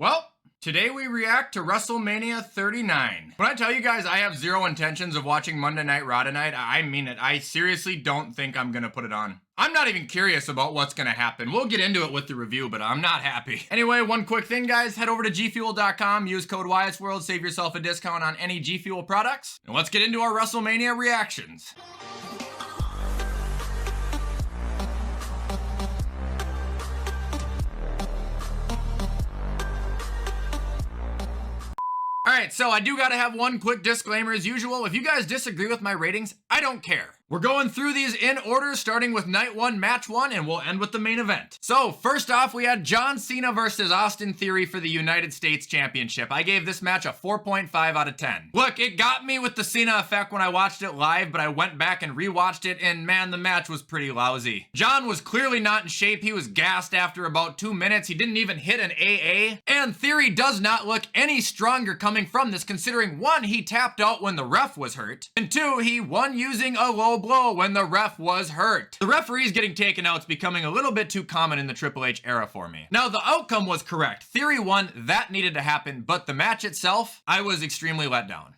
Well, today we react to WrestleMania 39. When I tell you guys I have zero intentions of watching Monday Night Raw tonight, I mean it. I seriously don't think I'm gonna put it on. I'm not even curious about what's gonna happen. We'll get into it with the review, but I'm not happy. Anyway, one quick thing, guys. Head over to gfuel.com, use code WyattzWorld, save yourself a discount on any G Fuel products. And let's get into our WrestleMania reactions. Alright, so I do gotta have one quick disclaimer as usual. If you guys disagree with my ratings, I don't care. We're going through these in order, starting with night one, match one, and we'll end with the main event. So, first off, we had John Cena versus Austin Theory for the United States Championship. I gave this match a 4.5 out of 10. Look, it got me with the Cena effect when I watched it live, but I went back and rewatched it, and man, the match was pretty lousy. John was clearly not in shape. He was gassed after about 2 minutes. He didn't even hit an AA. And Theory does not look any stronger coming from this, considering one, he tapped out when the ref was hurt, and two, he won using a low blow when the ref was hurt. The referees getting taken out is becoming a little bit too common in the Triple H era for me. Now, the outcome was correct. Theory won, that needed to happen, but the match itself, I was extremely let down.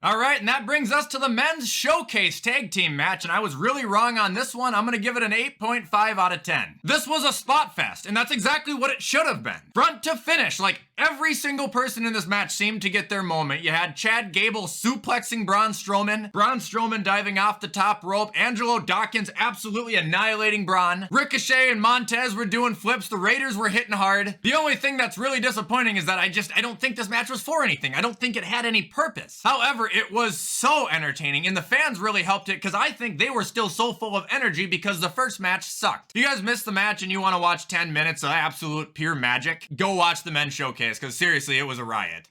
Alright, and that brings us to the men's showcase tag team match, and I was really wrong on this one. I'm gonna give it an 8.5 out of 10. This was a spot fest, and that's exactly what it should have been. Front to finish, like every single person in this match seemed to get their moment. You had Chad Gable suplexing Braun Strowman diving off the top rope, Angelo Dawkins absolutely annihilating Braun, Ricochet and Montez were doing flips, the Raiders were hitting hard. The only thing that's really disappointing is that I don't think this match was for anything. I don't think it had any purpose. However, it was so entertaining, and the fans really helped it because I think they were still so full of energy because the first match sucked. If you guys missed the match and you want to watch 10 minutes of absolute pure magic, go watch the men's showcase because seriously, it was a riot.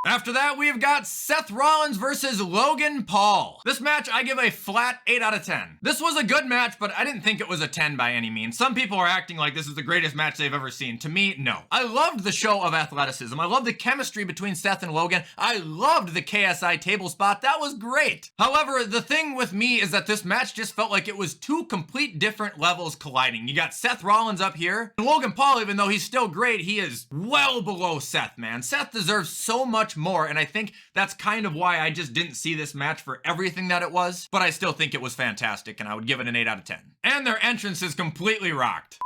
After that, we've got Seth Rollins versus Logan Paul. This match, I give a flat 8 out of 10. This was a good match, but I didn't think it was a 10 by any means. Some people are acting like this is the greatest match they've ever seen. To me, no. I loved the show of athleticism. I loved the chemistry between Seth and Logan. I loved the KSI table spot. That was great. However, the thing with me is that this match just felt like it was two complete different levels colliding. You got Seth Rollins up here, and Logan Paul, even though he's still great, he is well below Seth, man. Seth deserves so much more, and I think that's kind of why I just didn't see this match for everything that it was, but I still think it was fantastic, and I would give it an 8 out of 10. And their entrance is completely rocked.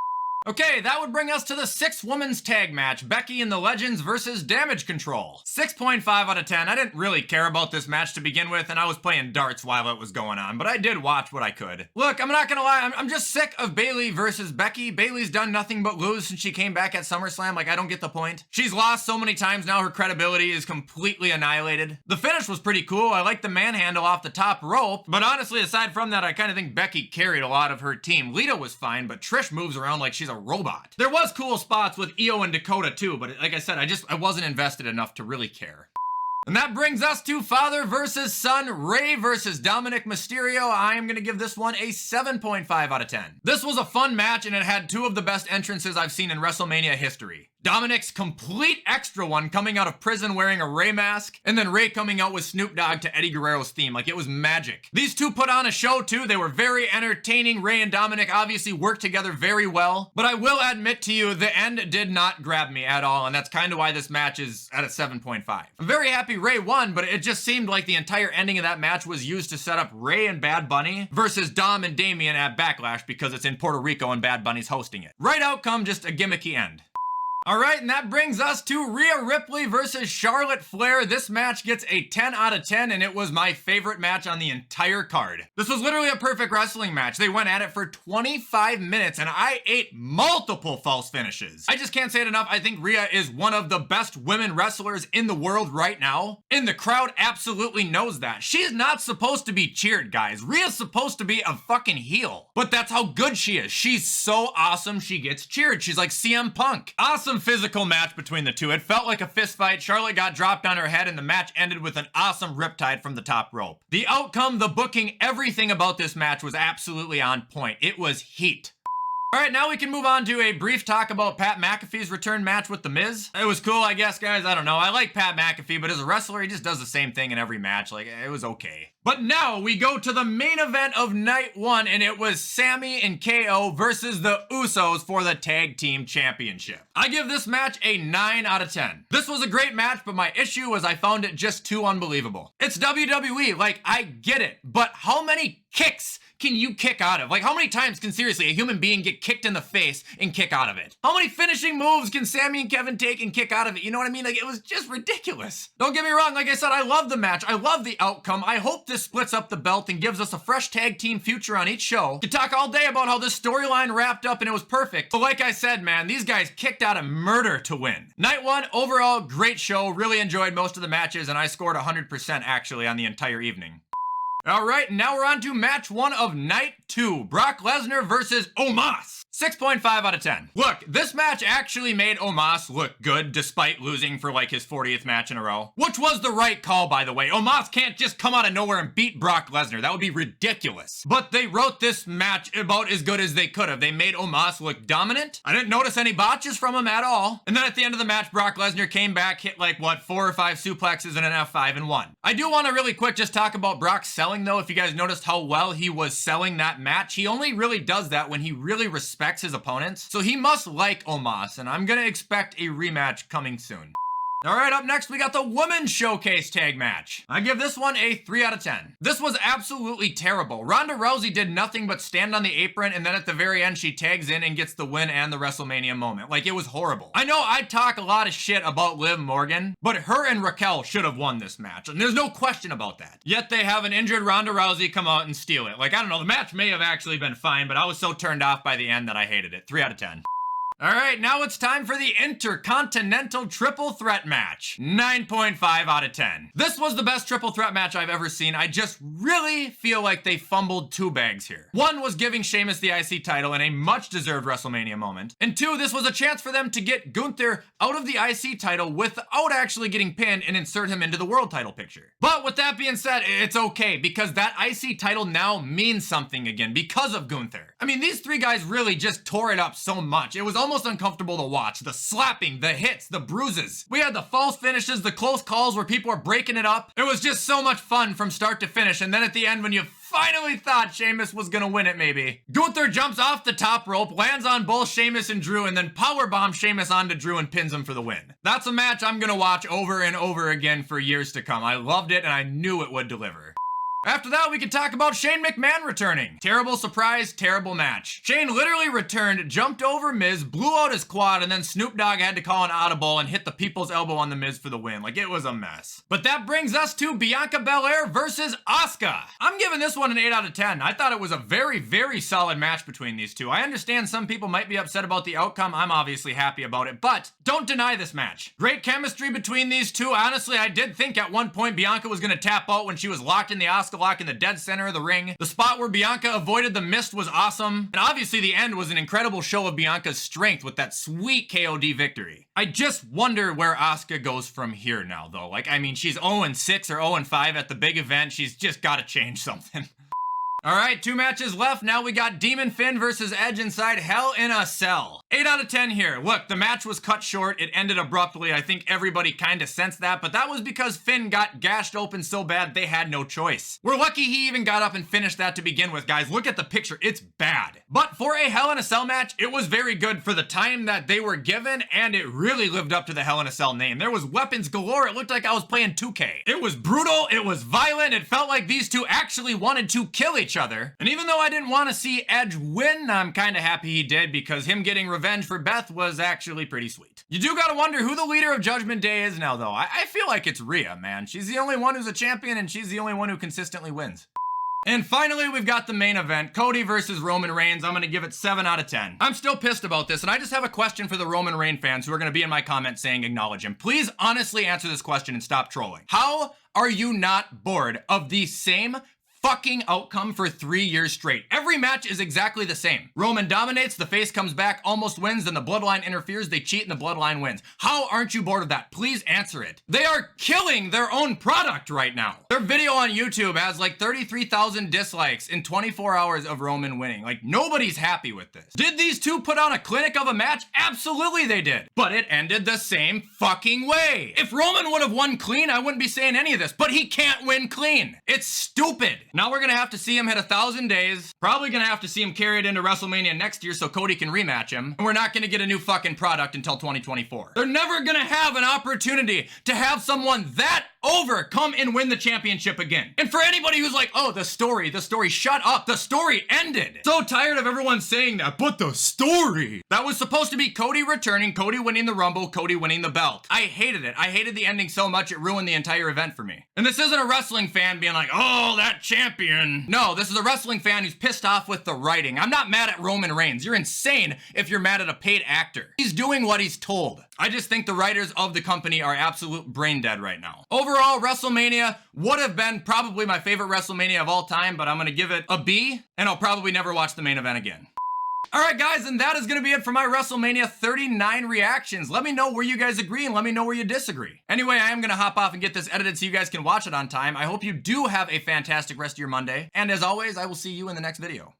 Okay, that would bring us to the 6-women's tag match, Becky and the Legends versus Damage Control. 6.5 out of 10. I didn't really care about this match to begin with, and I was playing darts while it was going on, but I did watch what I could. Look, I'm not gonna lie, I'm just sick of Bayley versus Becky. Bayley's done nothing but lose since she came back at SummerSlam. Like, I don't get the point. She's lost so many times now, her credibility is completely annihilated. The finish was pretty cool. I like the manhandle off the top rope, but honestly, aside from that, I kind of think Becky carried a lot of her team. Lita was fine, but Trish moves around like she's a robot. There was cool spots with Io and Dakota too, but like I said, I wasn't invested enough to really care. And that brings us to father versus son, Rey versus Dominic Mysterio. I am going to give this one a 7.5 out of 10. This was a fun match, and it had two of the best entrances I've seen in WrestleMania history. Dominic's complete extra one coming out of prison wearing a Rey mask, and then Rey coming out with Snoop Dogg to Eddie Guerrero's theme. Like, it was magic. These two put on a show too. They were very entertaining. Rey and Dominic obviously worked together very well, but I will admit to you, the end did not grab me at all, and that's kind of why this match is at a 7.5. I'm very happy Rey won, but it just seemed like the entire ending of that match was used to set up Rey and Bad Bunny versus Dom and Damian at Backlash because it's in Puerto Rico and Bad Bunny's hosting it. Right outcome, just a gimmicky end. Alright, and that brings us to Rhea Ripley versus Charlotte Flair. This match gets a 10 out of 10, and it was my favorite match on the entire card. This was literally a perfect wrestling match. They went at it for 25 minutes, and I ate multiple false finishes. I just can't say it enough. I think Rhea is one of the best women wrestlers in the world right now, and the crowd absolutely knows that. She's not supposed to be cheered, guys. Rhea's supposed to be a fucking heel, but that's how good she is. She's so awesome, she gets cheered. She's like CM Punk. Awesome physical match between the two. It felt like a fist fight. Charlotte got dropped on her head, and the match ended with an awesome riptide from the top rope. The outcome, the booking, everything about this match was absolutely on point. It was heat. All right, now we can move on to a brief talk about Pat McAfee's return match with The Miz. It was cool, I guess, guys. I don't know. I like Pat McAfee, but as a wrestler, he just does the same thing in every match. Like, it was okay. But now we go to the main event of night one, and it was Sammy and KO versus the Usos for the Tag Team Championship. I give this match a 9 out of 10. This was a great match, but my issue was I found it just too unbelievable. It's WWE, like, I get it, but how many kicks can you kick out of? Like, how many times can seriously a human being get kicked in the face and kick out of it? How many finishing moves can Sammy and Kevin take and kick out of it? You know what I mean? Like, it was just ridiculous. Don't get me wrong, like I said, I love the match. I love the outcome. I hope this splits up the belt and gives us a fresh tag team future on each show. Could talk all day about how this storyline wrapped up and it was perfect. But like I said, man, these guys kicked out of murder to win. Night one, overall, great show. Really enjoyed most of the matches, and I scored 100% actually on the entire evening. All right, now we're on to match one of night two. Brock Lesnar versus Omos. 6.5 out of 10. Look, this match actually made Omos look good despite losing for like his 40th match in a row. Which was the right call, by the way. Omos can't just come out of nowhere and beat Brock Lesnar. That would be ridiculous. But they wrote this match about as good as they could have. They made Omos look dominant. I didn't notice any botches from him at all. And then at the end of the match, Brock Lesnar came back, hit like, what, 4 or 5 suplexes and an F5 and won. I do want to really quick just talk about Brock selling though. If you guys noticed how well he was selling that match, he only really does that when he really respects his opponents. So he must like Omos, and I'm gonna expect a rematch coming soon. All right, up next, we got the Women's Showcase Tag Match. I give this one a 3 out of 10. This was absolutely terrible. Ronda Rousey did nothing but stand on the apron, and then at the very end, she tags in and gets the win and the WrestleMania moment. Like, it was horrible. I know I talk a lot of shit about Liv Morgan, but her and Raquel should have won this match, and there's no question about that. Yet they have an injured Ronda Rousey come out and steal it. Like, I don't know, the match may have actually been fine, but I was so turned off by the end that I hated it. 3 out of 10. All right, now it's time for the Intercontinental Triple Threat match. 9.5 out of 10. This was the best triple threat match I've ever seen. I just really feel like they fumbled 2 bags here. One was giving Sheamus the IC title in a much-deserved WrestleMania moment. And 2, this was a chance for them to get Gunther out of the IC title without actually getting pinned and insert him into the world title picture. But with that being said, it's okay because that IC title now means something again because of Gunther. I mean, these 3 guys really just tore it up so much. It was almost uncomfortable to watch. The slapping, the hits, the bruises. We had the false finishes, the close calls where people were breaking it up. It was just so much fun from start to finish. And then at the end, when you finally thought Sheamus was gonna win it maybe, Gunther jumps off the top rope, lands on both Sheamus and Drew, and then powerbombs Sheamus onto Drew and pins him for the win. That's a match I'm gonna watch over and over again for years to come. I loved it and I knew it would deliver. After that, we can talk about Shane McMahon returning. Terrible surprise, terrible match. Shane literally returned, jumped over Miz, blew out his quad, and then Snoop Dogg had to call an audible and hit the people's elbow on the Miz for the win. Like, it was a mess. But that brings us to Bianca Belair versus Asuka. I'm giving this one an 8 out of 10. I thought it was a very, very solid match between these two. I understand some people might be upset about the outcome. I'm obviously happy about it, but don't deny this match. Great chemistry between these two. Honestly, I did think at one point Bianca was gonna tap out when she was locked in the Asuka lock in the dead center of the ring. The spot where Bianca avoided the mist was awesome. And obviously the end was an incredible show of Bianca's strength with that sweet KOD victory. I just wonder where Asuka goes from here now though. Like, I mean, she's 0-6 or 0-5 at the big event. She's just gotta change something. All right, 2 matches left. Now we got Demon Finn versus Edge inside Hell in a Cell. 8 out of 10 here. Look, the match was cut short. It ended abruptly. I think everybody kind of sensed that, but that was because Finn got gashed open so bad they had no choice. We're lucky he even got up and finished that to begin with, guys. Look at the picture. It's bad. But for a Hell in a Cell match, it was very good for the time that they were given, and it really lived up to the Hell in a Cell name. There was weapons galore. It looked like I was playing 2K. It was brutal. It was violent. It felt like these two actually wanted to kill each other. And even though I didn't want to see Edge win, I'm kind of happy he did because him getting revenge for Beth was actually pretty sweet. You do gotta wonder who the leader of Judgment Day is now though. I feel like it's Rhea, man. She's the only one who's a champion and she's the only one who consistently wins. And finally, we've got the main event, Cody versus Roman Reigns. I'm gonna give it 7 out of 10. I'm still pissed about this, and I just have a question for the Roman Reigns fans who are gonna be in my comments saying acknowledge him. Please honestly answer this question and stop trolling. How are you not bored of the same fucking outcome for 3 years straight. Every match is exactly the same. Roman dominates, the face comes back, almost wins, then the bloodline interferes, they cheat, and the bloodline wins. How aren't you bored of that? Please answer it. They are killing their own product right now. Their video on YouTube has like 33,000 dislikes in 24 hours of Roman winning. Like, nobody's happy with this. Did these two put on a clinic of a match? Absolutely they did. But it ended the same fucking way. If Roman would have won clean, I wouldn't be saying any of this, but he can't win clean. It's stupid. Now we're gonna have to see him hit 1,000 days. Probably gonna have to see him carry it into WrestleMania next year so Cody can rematch him. And we're not gonna get a new fucking product until 2024. They're never gonna have an opportunity to have someone that over come and win the championship again. And for anybody who's like, oh, the story, shut up. The story ended. So tired of everyone saying that, but the story. That was supposed to be Cody returning, Cody winning the Rumble, Cody winning the belt. I hated it. I hated the ending so much it ruined the entire event for me. And this isn't a wrestling fan being like, oh, that champion. No, this is a wrestling fan who's pissed off with the writing. I'm not mad at Roman Reigns. You're insane if you're mad at a paid actor. He's doing what he's told. I just think the writers of the company are absolute brain dead right now. Overall, WrestleMania would have been probably my favorite WrestleMania of all time, but I'm gonna give it a B, and I'll probably never watch the main event again. Alright guys, and that is going to be it for my WrestleMania 39 reactions. Let me know where you guys agree and let me know where you disagree. Anyway, I am going to hop off and get this edited so you guys can watch it on time. I hope you do have a fantastic rest of your Monday. And as always, I will see you in the next video.